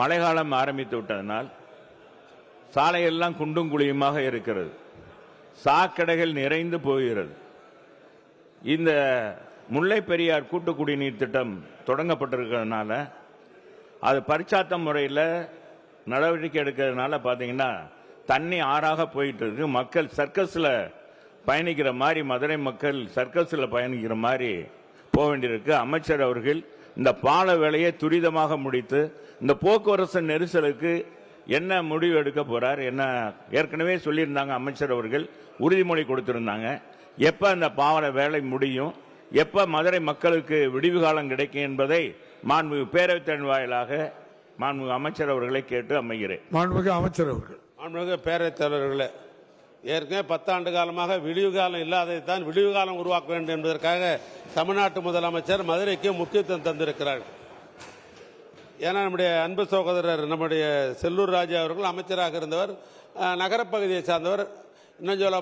மழைக்காலம் ஆரம்பித்து விட்டதனால் சாலையெல்லாம் குண்டும் குழியுமாக இருக்கிறது. சாக்கடைகள் நிறைந்து போகிறது. இந்த முல்லை பெரியார் கூட்டு குடிநீர் திட்டம் தொடங்கப்பட்டிருக்கிறதுனால அது பரிச்சாத்த முறையில் நடவடிக்கை எடுக்கிறதுனால பார்த்தீங்கன்னா தண்ணி ஆறாக போயிட்டு இருக்கு. மக்கள் சர்க்கஸில் பயணிக்கிற மாதிரி, மதுரை மக்கள் சர்க்கஸில் பயணிக்கிற மாதிரி போக வேண்டியிருக்கு. அமைச்சர் அவர்கள் இந்த பால வேலையை துரிதமாக முடித்து இந்த போக்குவரத்து நெரிசலுக்கு என்ன முடிவு எடுக்க போறார், என்ன ஏற்கனவே சொல்லியிருந்தாங்க அமைச்சர் அவர்கள், உறுதிமொழி கொடுத்திருந்தாங்க. எப்ப அந்த பால வேலை முடியும், எப்ப மதுரை மக்களுக்கு விடிவு காலம் கிடைக்கும் என்பதை மாண்புமிகு பேரவைத் தலைவர் வாயிலாக மாண்புமிகு அமைச்சர் அவர்களை கேட்டு அமைகிறேன். மாண்புமிகு அமைச்சர் அவர்கள். மாண்புமிகு பேரவைத் தலைவர்களே, ஏற்கனவே 10 ஆண்டு காலமாக விடிவு காலம் இல்லாததைத்தான் விடிவு காலம் உருவாக்க வேண்டும் என்பதற்காக தமிழ்நாட்டு முதலமைச்சர் மதுரைக்கு முக்கியத்துவம் தந்திருக்கிறார். ஏன்னா நம்முடைய அன்பு சகோதரர் நம்முடைய செல்லூர் ராஜா அவர்கள் அமைச்சராக இருந்தவர், நகரப்பகுதியை சார்ந்தவர். இன்னும் சொல்ல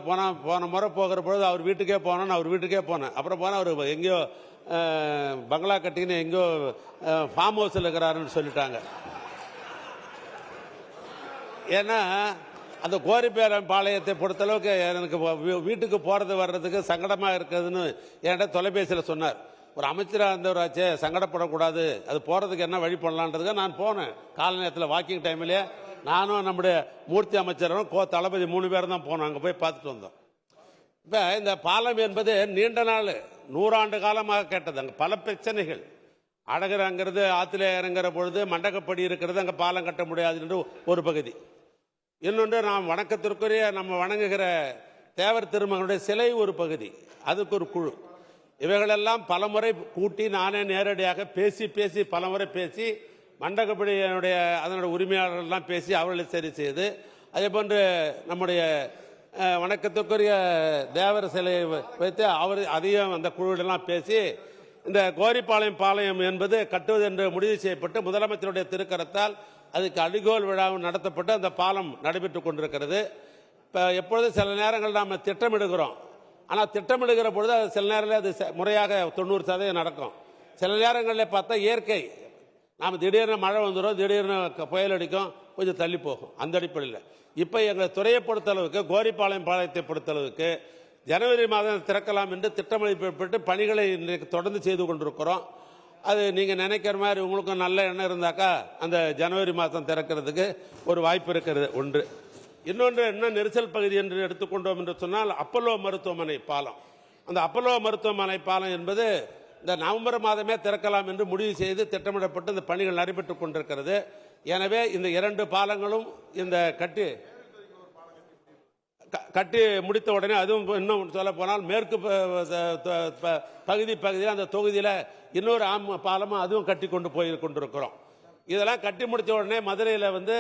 போன முறை போகிற பொழுது அவர் வீட்டுக்கே போனோன்னு அவர் வீட்டுக்கே போனேன். அப்புறம் போனால் அவர் எங்கேயோ பங்களா கட்டின்னு எங்கேயோ ஃபார்ம் ஹவுஸில் இருக்கிறாருன்னு சொல்லிட்டாங்க. ஏன்னா அந்த கோரிப்பேரம் பாளையத்தை பொறுத்தளவுக்கு எனக்கு வீட்டுக்கு போகிறது வர்றதுக்கு சங்கடமாக இருக்குதுன்னு என்கிட்ட தொலைபேசியில் சொன்னார். ஒரு அமைச்சராக இருந்தவராச்சே, சங்கடப்படக்கூடாது, அது போகிறதுக்கு என்ன வழி பண்ணலான்றதுக்கு நான் போனேன். கால நேரத்தில் வாக்கிங் டைம்லேயே நானும் நம்முடைய மூர்த்தி அமைச்சரும் தளபதி 3 பேரும் தான் போனோம். அங்கே போய் பார்த்துட்டு வந்தோம். இப்போ இந்த பாலம் என்பது நீண்ட நாள் 100 ஆண்டு காலமாக கேட்டது. அங்கே பல பிரச்சனைகள், அடகுறங்கிறது, ஆற்றுல இறங்குற பொழுது மண்டகப்படி இருக்கிறது, அங்கே பாலம் கட்ட முடியாதுன்ற ஒரு பகுதி. இன்னொன்று நாம் வணக்கத்திற்குரிய நம்ம வணங்குகிற தேவர் திருமகனுடைய சிலை ஒரு பகுதி, அதுக்கு ஒரு குழு. இவைகளெல்லாம் பலமுறை கூட்டி நானே நேரடியாக பேசி பலமுறை பேசி மண்டகப்படியினுடைய அதனுடைய உரிமையாளர்கள்லாம் பேசி அவர்களை சரி செய்து, அதே போன்று நம்முடைய வணக்கத்திற்குரிய தேவர் சிலையை வைத்து அவர் அதையும் அந்த குழுவிடெல்லாம் பேசி இந்த கோரிப்பாளையம் பாளையம் என்பது கட்டுவது என்று முடிவு செய்யப்பட்டு முதலமைச்சருடைய திருக்கரத்தால் அதுக்கு அடிகோல் விழாவும் நடத்தப்பட்டு அந்த பாலம் நடைபெற்றுக் கொண்டிருக்கிறது. இப்போ எப்பொழுதும் சில நேரங்கள் நாம் திட்டமிடுகிறோம். ஆனால் திட்டமிடுகிற பொழுது அது சில நேரங்களில் அது முறையாக 90% நடக்கும். சில நேரங்களில் பார்த்தா இயற்கை, நாம் திடீர்னு மழை வந்துடும், திடீர்னு புயல் அடிக்கும், கொஞ்சம் தள்ளி போகும். அந்த அடிப்படையில் இப்போ எங்கள் துறையை பொறுத்தளவுக்கு கோரிப்பாளையம் பாளையத்தை பொறுத்தளவுக்கு ஜனவரி மாதம் திறக்கலாம் என்று திட்டமிடப்பட்டு பணிகளை இன்றைக்கு தொடர்ந்து செய்து கொண்டிருக்கிறோம். அது நீங்கள் நினைக்கிற மாதிரி உங்களுக்கும் நல்ல எண்ணம் இருந்தாக்கா அந்த ஜனவரி மாதம் திறக்கிறதுக்கு ஒரு வாய்ப்பு இருக்கிறது ஒன்று. இன்னொன்று என்ன நெரிசல் பகுதி என்று எடுத்துக்கொண்டோம் என்று சொன்னால் அப்பல்லோ மருத்துவமனை பாலம். அந்த அப்பல்லோ மருத்துவமனை பாலம் என்பது இந்த நவம்பர் மாதமே திறக்கலாம் என்று முடிவு செய்து திட்டமிடப்பட்டு இந்த பணிகள் நடைபெற்றுக் கொண்டிருக்கிறது. எனவே இந்த 2 பாலங்களும் இந்த கட்டி முடித்த உடனே, அதுவும் இன்னும் சொல்ல போனால் மேற்கு பகுதியில் அந்த தொகுதியில் இன்னொரு பாலமும் அதுவும் கட்டி கொண்டு போய் கொண்டிருக்கிறோம். இதெல்லாம் கட்டி முடித்த உடனே மதுரையில் வந்து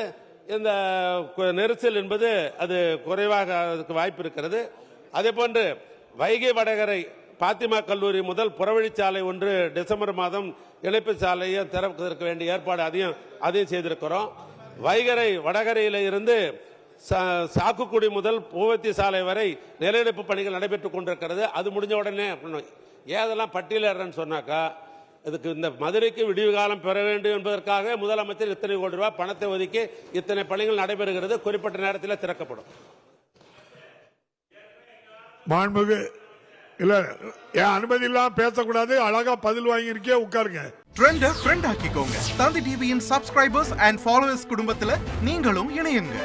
இந்த நெரிசல் என்பது அது குறைவாக அதுக்கு வாய்ப்பு இருக்கிறது. அதே போன்று வைகை வடகரை பாத்திமா கல்லூரி முதல் புறவழிச்சாலை ஒன்று டிசம்பர் மாதம் இணைப்பு சாலையை திறப்பதற்கு வேண்டிய ஏற்பாடு அதையும் செய்திருக்கிறோம். வைகரை வடகரையில் இருந்து சாக்குக்குடி முதல் பூவத்தி சாலை வரை நிலையெடுப்பு பணிகள் நடைபெற்றுக் கொண்டிருக்கிறது. அது முடிஞ்ச உடனே ஏதெல்லாம் பட்டியலிடுறேன்னு சொன்னாக்கா, இதுக்கு இந்த மதுரைக்கு விடிவு காலம் பெற வேண்டும் என்பதற்காக முதலமைச்சர் இத்தனை கோடி ரூபாய் பணத்தை ஒதுக்கி இத்தனை பணிகள் நடைபெறுகிறது. குறிப்பிட்ட நேரத்தில் திறக்கப்படும். மாண்புமிகு இல்ல, என் அனுமதி இல்லாம பேசக்கூடாது. அழகா பதில் வாங்கியிருக்கே, உட்காருங்க. ட்ரெண்ட ஃப்ரெண்ட் ஆக்கிக்கோங்க. தந்தி டிவியின் சப்ஸ்கிரைபர்ஸ் அண்ட் ஃபாலோவர்ஸ் குடும்பத்துல நீங்களும் இணையுங்க.